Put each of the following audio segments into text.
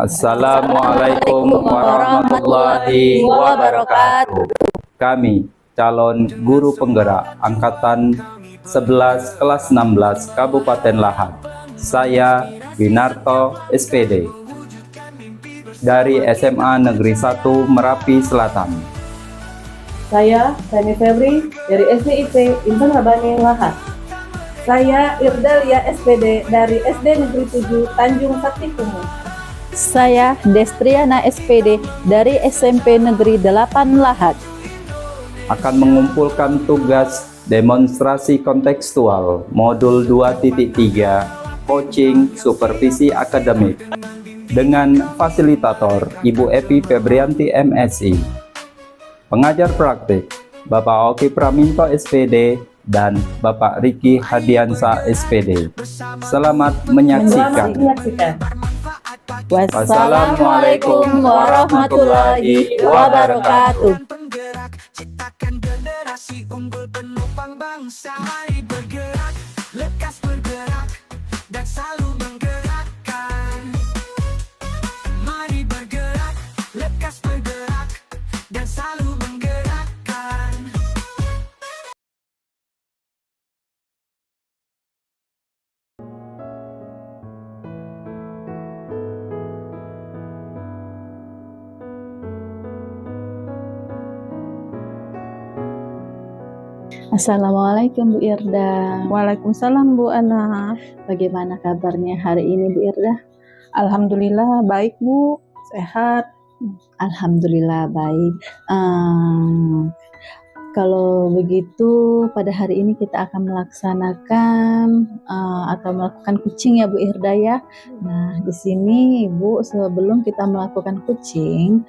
Assalamualaikum warahmatullahi wabarakatuh. Kami calon guru penggerak angkatan 11 kelas 16 Kabupaten Lahat. Saya Winarto SPD dari SMA Negeri 1 Merapi Selatan. Saya Rani Febri dari SDIP Intan Rabani Lahat. Saya Irdalia SPD dari SD Negeri 7 Tanjung Sakti Kumu. Saya Destriana SPD dari SMP Negeri 8 Lahat. Akan mengumpulkan tugas demonstrasi kontekstual modul 2.3 coaching supervisi akademik dengan fasilitator Ibu Epi Febrianti MSI, pengajar praktik Bapak Oki Praminto SPD dan Bapak Riki Hadiansa SPD. Selamat menyaksikan. Wassalamualaikum warahmatullahi wabarakatuh. Ciptakan generasi unggul penopang bangsa. Mari bergerak, lekas bergerak, dan selalu menggerakkan. Mari bergerak, lekas bergerak, dan selalu menggerakkan. Assalamualaikum Bu Irda. Waalaikumsalam Bu Ana. Bagaimana kabarnya hari ini Bu Irda? Alhamdulillah baik Bu, sehat. Alhamdulillah baik. Kalau begitu pada hari ini kita akan melaksanakan atau melakukan kucing ya Bu Irda ya. Nah di sini Ibu sebelum kita melakukan kucing,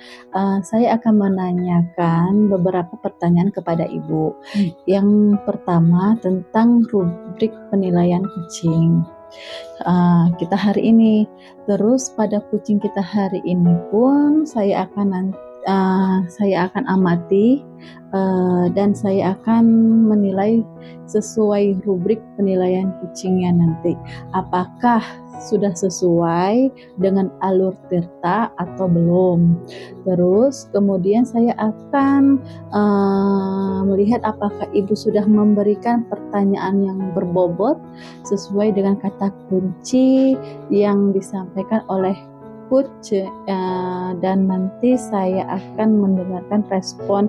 saya akan menanyakan beberapa pertanyaan kepada Ibu. Yang pertama tentang rubrik penilaian kucing. Kita hari ini, terus pada kucing kita hari ini pun saya akan amati dan saya akan menilai sesuai rubrik penilaian kucingnya nanti. Apakah sudah sesuai dengan alur tirta atau belum? Terus kemudian saya akan melihat apakah Ibu sudah memberikan pertanyaan yang berbobot sesuai dengan kata kunci yang disampaikan oleh coach, dan nanti saya akan mendengarkan respon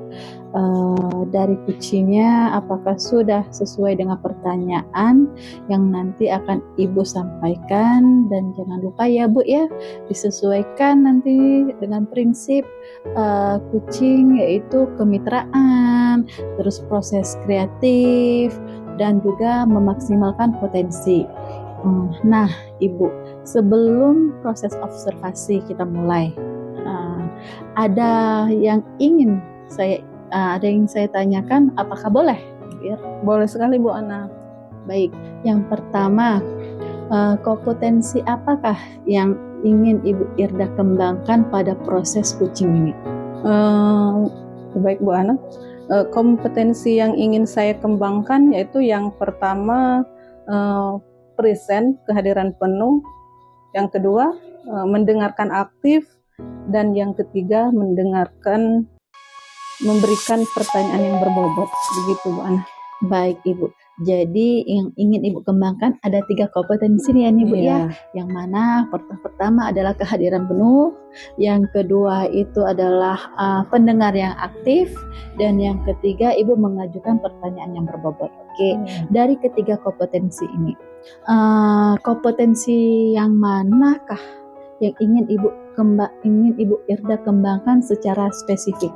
dari kucingnya apakah sudah sesuai dengan pertanyaan yang nanti akan Ibu sampaikan. Dan jangan lupa ya Bu ya, disesuaikan nanti dengan prinsip kucing, yaitu kemitraan, terus proses kreatif, dan juga memaksimalkan potensi. Nah Ibu, sebelum proses observasi kita mulai, ada yang ingin saya tanyakan, apakah boleh? Boleh sekali Bu Ana. Baik, yang pertama, kompetensi apakah yang ingin Ibu Irda kembangkan pada proses kucing ini? Baik Bu Ana, kompetensi yang ingin saya kembangkan yaitu yang pertama present, kehadiran penuh, yang kedua mendengarkan aktif, dan yang ketiga memberikan pertanyaan yang berbobot. Begitu Bu Ana. Baik Ibu, jadi yang ingin Ibu kembangkan ada 3 kompetensi nih ya nih Bu ya. Yang mana pertama adalah kehadiran penuh, yang kedua itu adalah pendengar yang aktif, dan yang ketiga Ibu mengajukan pertanyaan yang berbobot. Oke, dari ketiga kompetensi ini, kompetensi yang manakah yang ingin Ibu Irda kembangkan secara spesifik?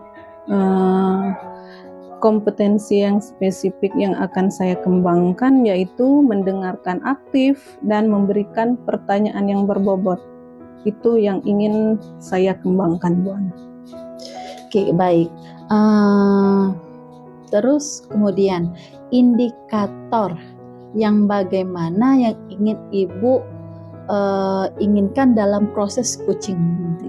Kompetensi yang spesifik yang akan saya kembangkan yaitu mendengarkan aktif dan memberikan pertanyaan yang berbobot. Itu yang ingin saya kembangkan Bu Ana. Oke, baik. Terus kemudian indikator yang bagaimana yang ingin Ibu inginkan dalam proses coaching nanti?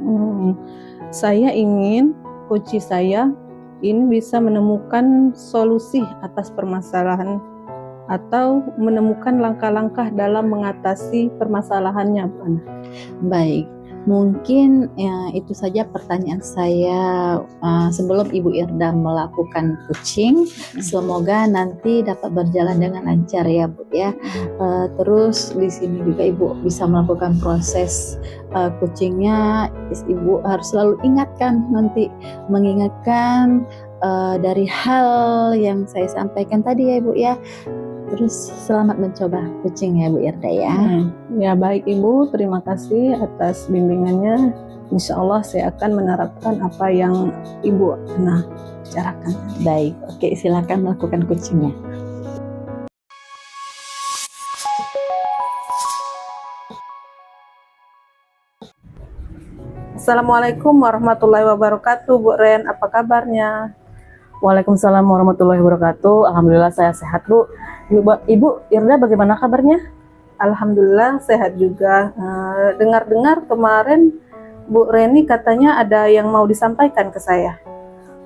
Saya ingin coach saya ini bisa menemukan solusi atas permasalahan atau menemukan langkah-langkah dalam mengatasi permasalahannya, Bu Ana. Baik, Mungkin ya, itu saja pertanyaan saya sebelum Ibu Irda melakukan coaching. Semoga nanti dapat berjalan dengan lancar ya Bu ya. Terus di sini juga Ibu bisa melakukan proses coachingnya. Ibu harus selalu ingatkan nanti, mengingatkan dari hal yang saya sampaikan tadi ya Ibu ya. Terus selamat mencoba coaching ya Bu Irda ya. Ya baik Ibu, terima kasih atas bimbingannya. Insya Allah saya akan menerapkan apa yang Ibu pernah bicarakan. Baik, oke, silakan melakukan coachingnya. Assalamualaikum warahmatullahi wabarakatuh, Bu Ren. Apa kabarnya? Waalaikumsalam warahmatullahi wabarakatuh. Alhamdulillah saya sehat Bu. Ibu Irda bagaimana kabarnya? Alhamdulillah sehat juga. Dengar-dengar kemarin Bu Reni katanya ada yang mau disampaikan ke saya.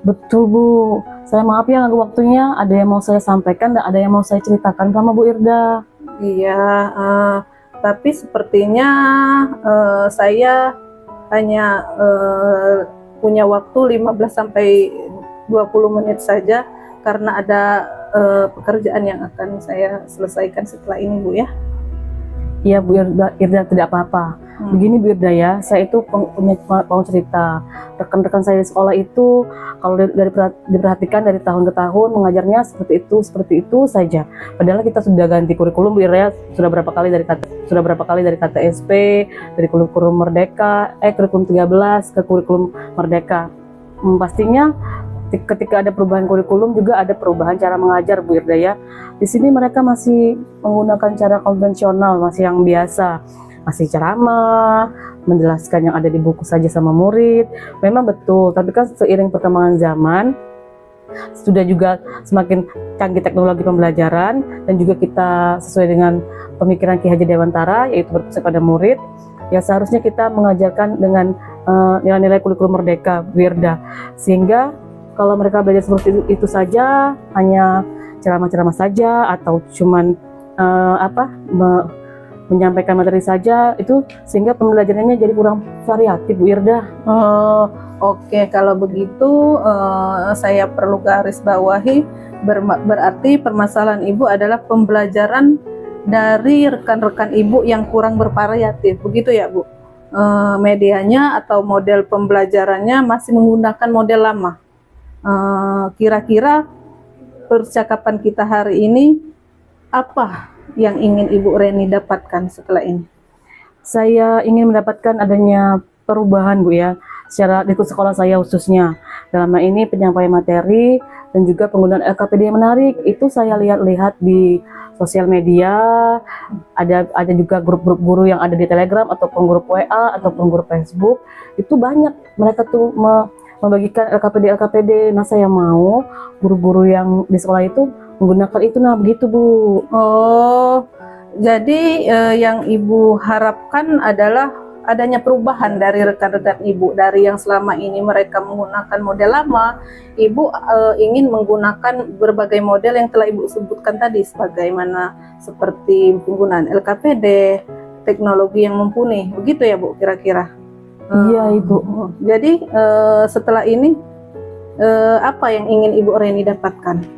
Betul Bu. Saya maaf ya ganggu waktunya. Ada yang mau saya sampaikan dan ada yang mau saya ceritakan sama Bu Irda. Iya, tapi sepertinya saya hanya punya waktu 15 sampai 20 menit saja karena ada pekerjaan yang akan saya selesaikan setelah ini Bu ya. Iya Bu Irda tidak apa-apa. Begini Bu Irda ya, saya itu punya mau cerita. Rekan-rekan saya di sekolah itu kalau diperhatikan dari tahun ke tahun mengajarnya seperti itu saja. Padahal kita sudah ganti kurikulum Bu Irda ya, sudah berapa kali dari KTSP, dari kurikulum Merdeka, kurikulum 13 ke kurikulum Merdeka. Pastinya ketika ada perubahan kurikulum juga ada perubahan cara mengajar Bu Irda ya. Di sini mereka masih menggunakan cara konvensional, masih yang biasa, masih ceramah, menjelaskan yang ada di buku saja sama murid. Memang betul, tapi kan seiring perkembangan zaman sudah juga semakin canggih teknologi pembelajaran dan juga kita sesuai dengan pemikiran Ki Hajar Dewantara yaitu berpusat pada murid. Ya seharusnya kita mengajarkan dengan nilai-nilai kurikulum Merdeka Bu Irda, sehingga kalau mereka belajar seperti itu saja, hanya ceramah-ceramah saja atau cuman menyampaikan materi saja, itu sehingga pembelajarannya jadi kurang variatif Bu Irda. Oke, kalau begitu saya perlu garis bawahi, berarti permasalahan Ibu adalah pembelajaran dari rekan-rekan Ibu yang kurang bervariatif, begitu ya Bu? Medianya atau model pembelajarannya masih menggunakan model lama. Kira-kira percakapan kita hari ini apa yang ingin Ibu Reni dapatkan setelah ini? Saya ingin mendapatkan adanya perubahan Bu ya, secara di sekolah saya khususnya. Dalam hal ini penyampaian materi dan juga penggunaan LKPD yang menarik. Itu saya lihat-lihat di sosial media, ada juga grup-grup guru yang ada di Telegram ataupun grup WA ataupun grup Facebook. Itu banyak mereka tuh membagikan LKPD. Nah saya mau guru-guru yang di sekolah itu menggunakan itu, nah begitu Bu. Oh, jadi yang Ibu harapkan adalah adanya perubahan dari rekan-rekan Ibu, dari yang selama ini mereka menggunakan model lama. Ibu ingin menggunakan berbagai model yang telah Ibu sebutkan tadi, sebagaimana seperti penggunaan LKPD, teknologi yang mumpuni, begitu ya Bu kira-kira? Iya Ibu. Jadi setelah ini apa yang ingin Ibu Reni dapatkan?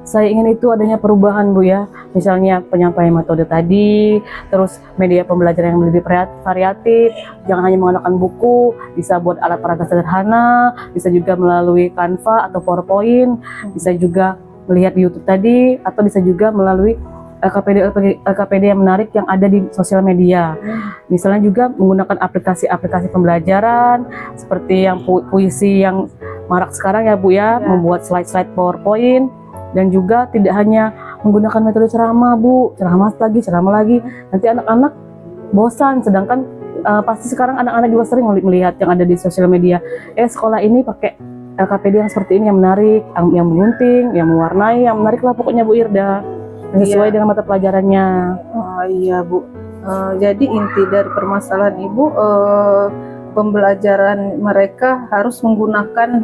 Saya ingin itu adanya perubahan Bu ya, misalnya penyampaian metode tadi, terus media pembelajaran yang lebih variatif, jangan hanya menggunakan buku, bisa buat alat peraga sederhana, bisa juga melalui Canva atau PowerPoint, bisa juga melihat di YouTube tadi, atau bisa juga melalui LKPD yang menarik yang ada di sosial media. Misalnya juga menggunakan aplikasi-aplikasi pembelajaran seperti yang puisi yang marak sekarang ya Bu ya, membuat slide-slide PowerPoint, dan juga tidak hanya menggunakan metode ceramah Bu, ceramah lagi, nanti anak-anak bosan. Sedangkan pasti sekarang anak-anak juga sering melihat yang ada di sosial media, sekolah ini pakai LKPD yang seperti ini, yang menarik, yang mengunting, yang mewarnai, yang menarik lah pokoknya Bu Irda, sesuai dengan mata pelajarannya. Oh iya Bu, jadi inti dari permasalahan Ibu, pembelajaran mereka harus menggunakan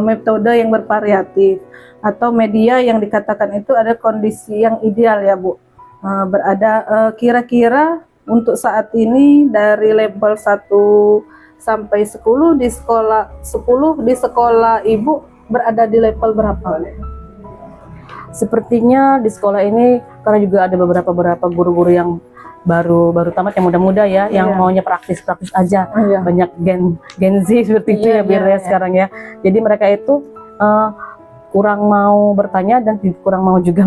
metode yang bervariatif atau media yang dikatakan itu ada kondisi yang ideal ya Bu. Kira-kira untuk saat ini dari level 1 sampai 10 di sekolah Ibu berada di level berapa? Sepertinya di sekolah ini karena juga ada beberapa guru-guru yang baru tamat, yang muda-muda ya, yang Iya. maunya praktis aja. Iya. Banyak Gen Z seperti itu Iya, ya, biar iya, ya sekarang ya. Jadi mereka itu kurang mau bertanya dan kurang mau juga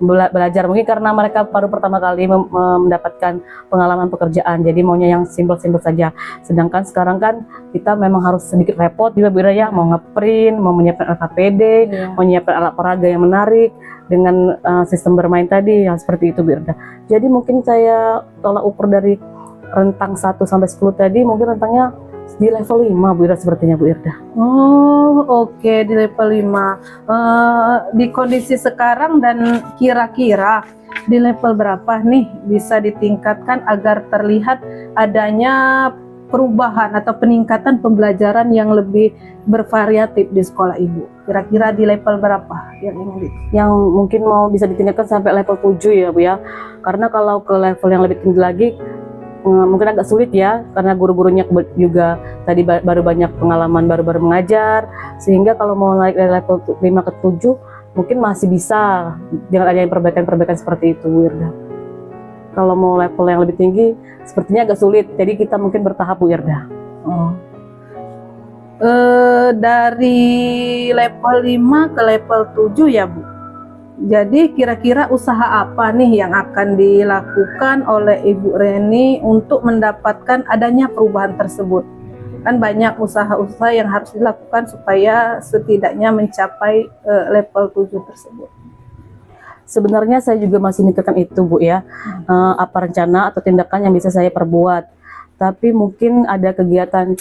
belajar, mungkin karena mereka baru pertama kali mendapatkan pengalaman pekerjaan, jadi maunya yang simpel-simpel saja. Sedangkan sekarang kan kita memang harus sedikit repot juga Bu Irda ya, mau ngeprint, mau menyiapkan LKPD, Iya. mau menyiapkan alat peraga yang menarik dengan sistem bermain tadi yang seperti itu Bu Irda. Jadi mungkin saya tolak ukur dari rentang 1 sampai 10 tadi, mungkin rentangnya di level 5 Bu Irda sepertinya Bu Irda. Oh, oke, di level 5. Di kondisi sekarang dan kira-kira di level berapa nih bisa ditingkatkan agar terlihat adanya perubahan atau peningkatan pembelajaran yang lebih bervariatif di sekolah Ibu? Kira-kira di level berapa yang ingin Yang mungkin mau bisa ditingkatkan sampai level 7 ya Bu ya. Karena kalau ke level yang lebih tinggi lagi mungkin agak sulit ya, karena guru-gurunya juga tadi baru banyak pengalaman, baru mengajar, sehingga kalau mau naik dari level 5 ke 7 mungkin masih bisa dengan adanya perbaikan-perbaikan seperti itu Bu Irda. Kalau mau level yang lebih tinggi sepertinya agak sulit, jadi kita mungkin bertahap Bu Irda. Dari level 5 ke level 7 ya Bu. Jadi kira-kira usaha apa nih yang akan dilakukan oleh Ibu Reni untuk mendapatkan adanya perubahan tersebut? Kan banyak usaha-usaha yang harus dilakukan supaya setidaknya mencapai level 7 tersebut. Sebenarnya saya juga masih mikirkan itu Bu ya, apa rencana atau tindakan yang bisa saya perbuat. Tapi mungkin ada kegiatan,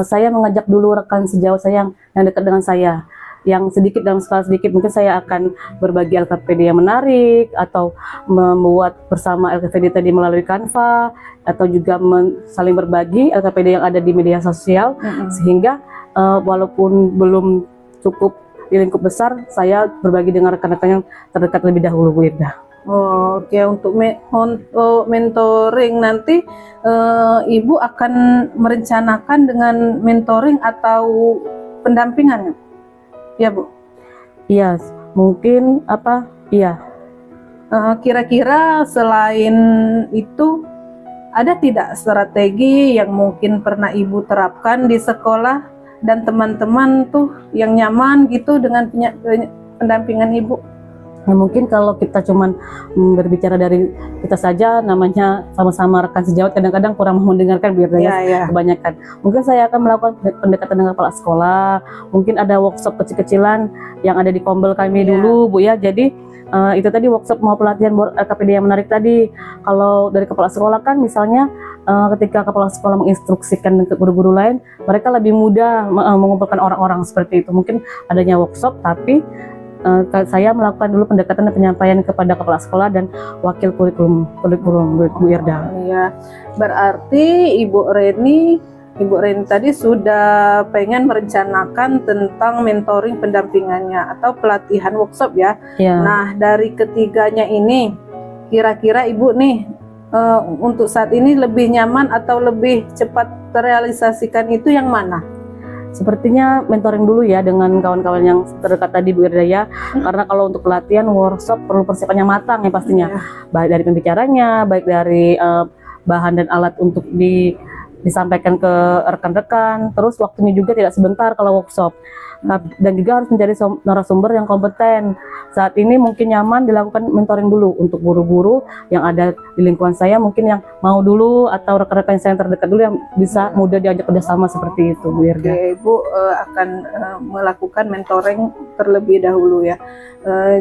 saya mengajak dulu rekan sejauh saya yang dekat dengan saya, yang sedikit dalam skala sedikit, mungkin saya akan berbagi LKPD yang menarik, atau membuat bersama LKPD tadi melalui Canva, atau juga saling berbagi LKPD yang ada di media sosial, sehingga walaupun belum cukup di lingkup besar, saya berbagi dengan rekan-rekan yang terdekat lebih dahulu Bu Irda. Oke, untuk mentoring nanti Ibu akan merencanakan dengan mentoring atau pendampingan? Ya Bu. Iya, mungkin iya. Kira-kira selain itu ada tidak strategi yang mungkin pernah Ibu terapkan di sekolah dan teman-teman tuh yang nyaman gitu dengan pendampingan Ibu? Ya, mungkin kalau kita cuman berbicara dari kita saja, namanya sama-sama rekan sejawat, kadang-kadang kurang mendengarkan Bu Irda ya, kebanyakan. Mungkin saya akan melakukan pendekatan dengan kepala sekolah, mungkin ada workshop kecil-kecilan yang ada di kombel kami dulu Bu ya. Jadi itu tadi workshop mau pelatihan LKPD yang menarik tadi. Kalau dari kepala sekolah kan misalnya ketika kepala sekolah menginstruksikan ke guru-guru lain, mereka lebih mudah mengumpulkan orang-orang seperti itu. Mungkin adanya workshop, tapi saya melakukan dulu pendekatan dan penyampaian kepada kepala sekolah dan wakil kurikulum Bu Irda. Iya, berarti Ibu Reni tadi sudah pengen merencanakan tentang mentoring pendampingannya atau pelatihan workshop ya. Ya. Nah, dari ketiganya ini, kira-kira Ibu nih untuk saat ini lebih nyaman atau lebih cepat terrealisasikan itu yang mana? Sepertinya mentoring dulu ya dengan kawan-kawan yang terdekat tadi Bu Irda ya. Karena kalau untuk pelatihan workshop perlu persiapan yang matang ya pastinya. Baik dari pembicaranya, baik dari bahan dan alat untuk disampaikan ke rekan-rekan. Terus waktunya juga tidak sebentar kalau workshop. Dan juga harus mencari narasumber yang kompeten. Saat ini mungkin nyaman dilakukan mentoring dulu untuk guru-guru yang ada di lingkungan saya, mungkin yang mau dulu, atau rekan-rekan saya yang terdekat dulu yang bisa mudah diajak kerjasama seperti itu Bu Irda. Oke, Ibu akan melakukan mentoring terlebih dahulu ya.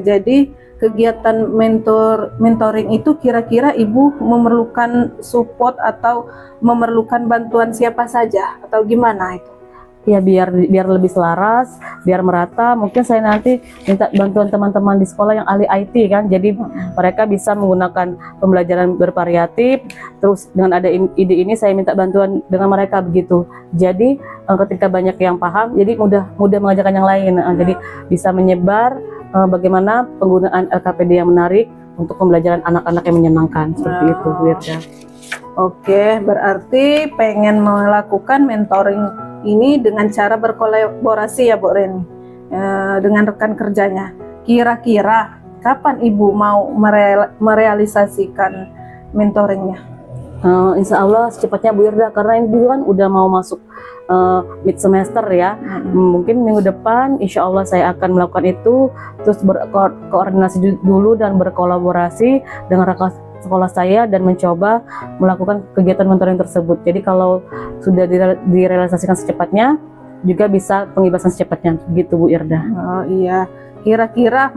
Jadi kegiatan mentoring itu kira-kira Ibu memerlukan support atau memerlukan bantuan siapa saja atau gimana itu? Ya biar lebih selaras, biar merata. Mungkin saya nanti minta bantuan teman-teman di sekolah yang ahli IT kan, jadi mereka bisa menggunakan pembelajaran bervariatif. Terus dengan ada ide ini saya minta bantuan dengan mereka begitu. Jadi ketika banyak yang paham, jadi mudah mengajarkan yang lain. Jadi bisa menyebar bagaimana penggunaan LKPD yang menarik untuk pembelajaran anak-anak yang menyenangkan seperti itu Bu Irda. Oke, berarti pengen melakukan mentoring ini dengan cara berkolaborasi ya Bu Reni, dengan rekan kerjanya. Kira-kira kapan Ibu mau merealisasikan mentoringnya? Insya Allah secepatnya Bu Irda, karena ini juga kan udah mau masuk mid semester ya. Mungkin minggu depan insya Allah saya akan melakukan itu, terus berkoordinasi dulu dan berkolaborasi dengan rekan sekolah saya dan mencoba melakukan kegiatan mentoring tersebut. Jadi kalau sudah direalisasikan secepatnya, juga bisa pengibasan secepatnya, gitu Bu Irda. Oh iya, kira-kira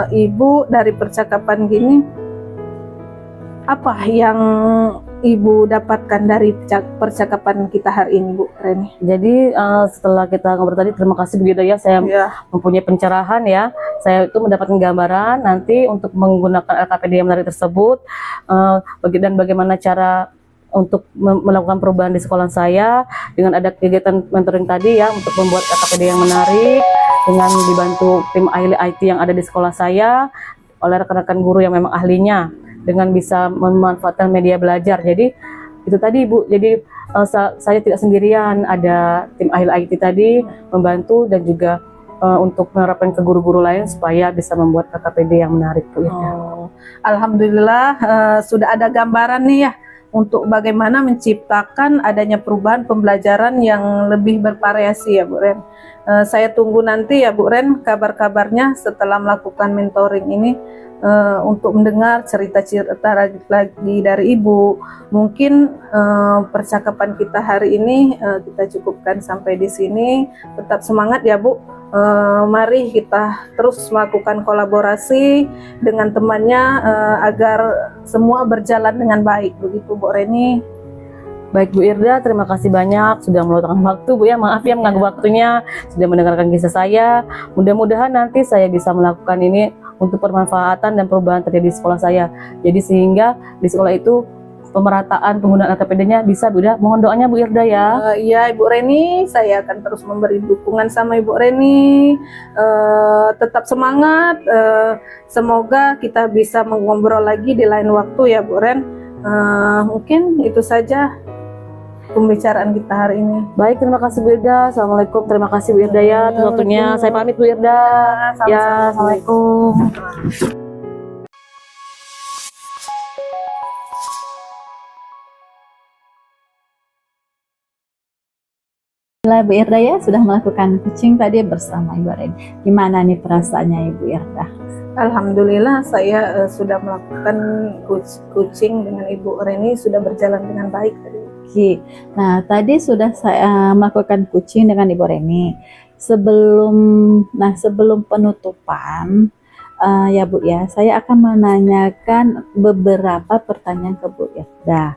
Ibu dari percakapan gini, apa yang Ibu dapatkan dari percakapan kita hari ini, Bu Reni? Jadi setelah kita ngobrol tadi, terima kasih Bu Irda ya, saya mempunyai pencerahan ya. Saya itu mendapatkan gambaran nanti untuk menggunakan LKPD yang menarik tersebut, dan bagaimana cara untuk melakukan perubahan di sekolah saya dengan ada kegiatan mentoring tadi ya, untuk membuat LKPD yang menarik dengan dibantu tim ahli IT yang ada di sekolah saya oleh rekan-rekan guru yang memang ahlinya, dengan bisa memanfaatkan media belajar. Jadi itu tadi Bu, jadi saya tidak sendirian, ada tim ahli IT tadi membantu dan juga untuk menerapkan ke guru-guru lain supaya bisa membuat KKPD yang menarik Bu Irda. Alhamdulillah sudah ada gambaran nih ya untuk bagaimana menciptakan adanya perubahan pembelajaran yang lebih bervariasi ya Bu Ren. Saya tunggu nanti ya Bu Ren kabar-kabarnya setelah melakukan mentoring ini, untuk mendengar cerita-cerita lagi dari Ibu. Mungkin percakapan kita hari ini kita cukupkan sampai di sini. Tetap semangat ya Bu. Mari kita terus melakukan kolaborasi dengan temannya agar semua berjalan dengan baik. Begitu Bu Reni. Baik Bu Irda, terima kasih banyak sudah meluangkan waktu Bu ya. Maaf ya mengganggu waktunya, sudah mendengarkan kisah saya. Mudah-mudahan nanti saya bisa melakukan ini untuk permanfaatan dan perubahan terjadi di sekolah saya. Jadi sehingga di sekolah itu pemerataan penggunaan LKPD-nya bisa Bu Irda. Mohon doanya Bu Irda ya. Iya Ibu Reni, saya akan terus memberi dukungan sama Ibu Reni. Tetap semangat. Semoga kita bisa mengobrol lagi di lain waktu ya Bu Ren. Mungkin itu saja pembicaraan kita hari ini. Baik, terima kasih Bu Irda. Assalamualaikum. Terima kasih Bu Irda ya atas waktunya. Saya pamit Bu Irda. Ya, assalamualaikum. Alhamdulillah Bu Irda ya sudah melakukan coaching tadi bersama Ibu Reni. Gimana nih perasaannya Ibu Irda? Alhamdulillah saya sudah melakukan coaching dengan Ibu Reni, sudah berjalan dengan baik tadi. Oke. Nah, tadi sudah saya melakukan coaching dengan Ibu Reni. Sebelum penutupan ya Bu ya, saya akan menanyakan beberapa pertanyaan ke Bu Irda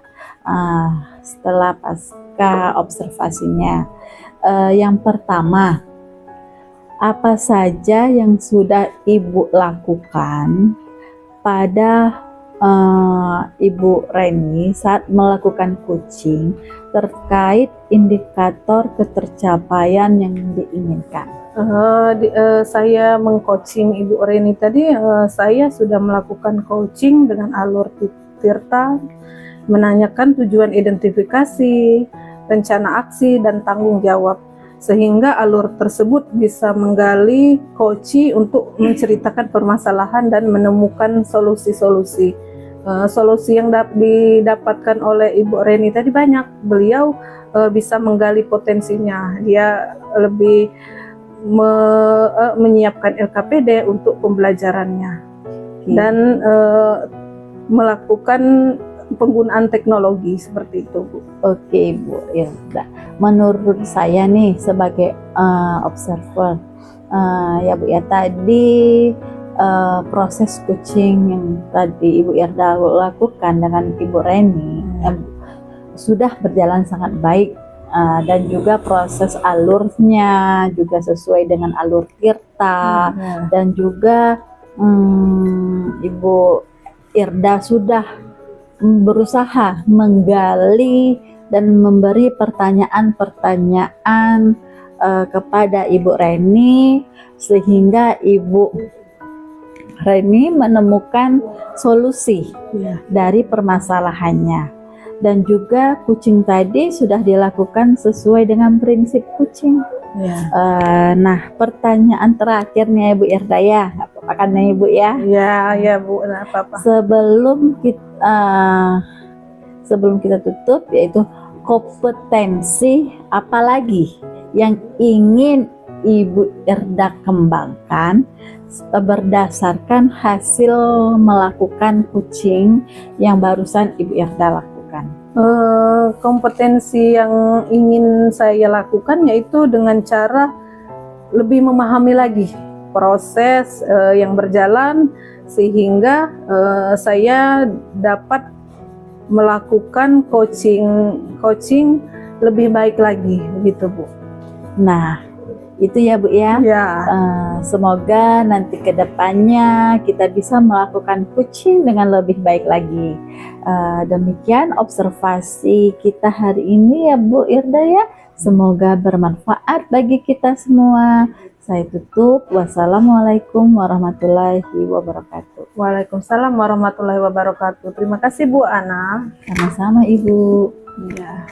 setelah pasca observasinya. Yang pertama, apa saja yang sudah Ibu lakukan pada Ibu Reni saat melakukan coaching terkait indikator ketercapaian yang diinginkan? Saya mengcoaching Ibu Reni tadi, saya sudah melakukan coaching dengan alur Tirta, menanyakan tujuan identifikasi, rencana aksi, dan tanggung jawab, sehingga alur tersebut bisa menggali coaching untuk menceritakan permasalahan dan menemukan solusi-solusi. Solusi yang didapatkan oleh Ibu Reni tadi banyak. Beliau bisa menggali potensinya. Dia lebih menyiapkan LKPD untuk pembelajarannya dan melakukan penggunaan teknologi seperti itu, Bu. Oke, Bu Irda. Menurut saya nih sebagai observer, ya Bu ya, tadi proses coaching yang tadi Ibu Irda lakukan dengan Ibu Reni sudah berjalan sangat baik, dan juga proses alurnya juga sesuai dengan alur Tirta, dan juga Ibu Irda sudah berusaha menggali dan memberi pertanyaan-pertanyaan kepada Ibu Reni sehingga Ibu Reni menemukan solusi dari permasalahannya. dan juga kucing tadi sudah dilakukan sesuai dengan prinsip kucing. Ya. Nah, pertanyaan terakhir nih Ibu Irda ya, nggak apa-apa kan nih Ibu ya? Ya Bu, nggak apa-apa. Sebelum kita tutup, yaitu kompetensi apa lagi yang ingin Ibu Irda kembangkan berdasarkan hasil melakukan kucing yang barusan Ibu Irda lakukan? Kompetensi yang ingin saya lakukan yaitu dengan cara lebih memahami lagi proses yang berjalan sehingga saya dapat melakukan coaching lebih baik lagi gitu Bu. Nah, itu ya Bu ya. Ya. Semoga nanti ke depannya kita bisa melakukan kucing dengan lebih baik lagi. Demikian observasi kita hari ini ya Bu Irda ya. Semoga bermanfaat bagi kita semua. Saya tutup. Wassalamualaikum warahmatullahi wabarakatuh. Waalaikumsalam warahmatullahi wabarakatuh. Terima kasih Bu Ana. Sama-sama Ibu. Ya.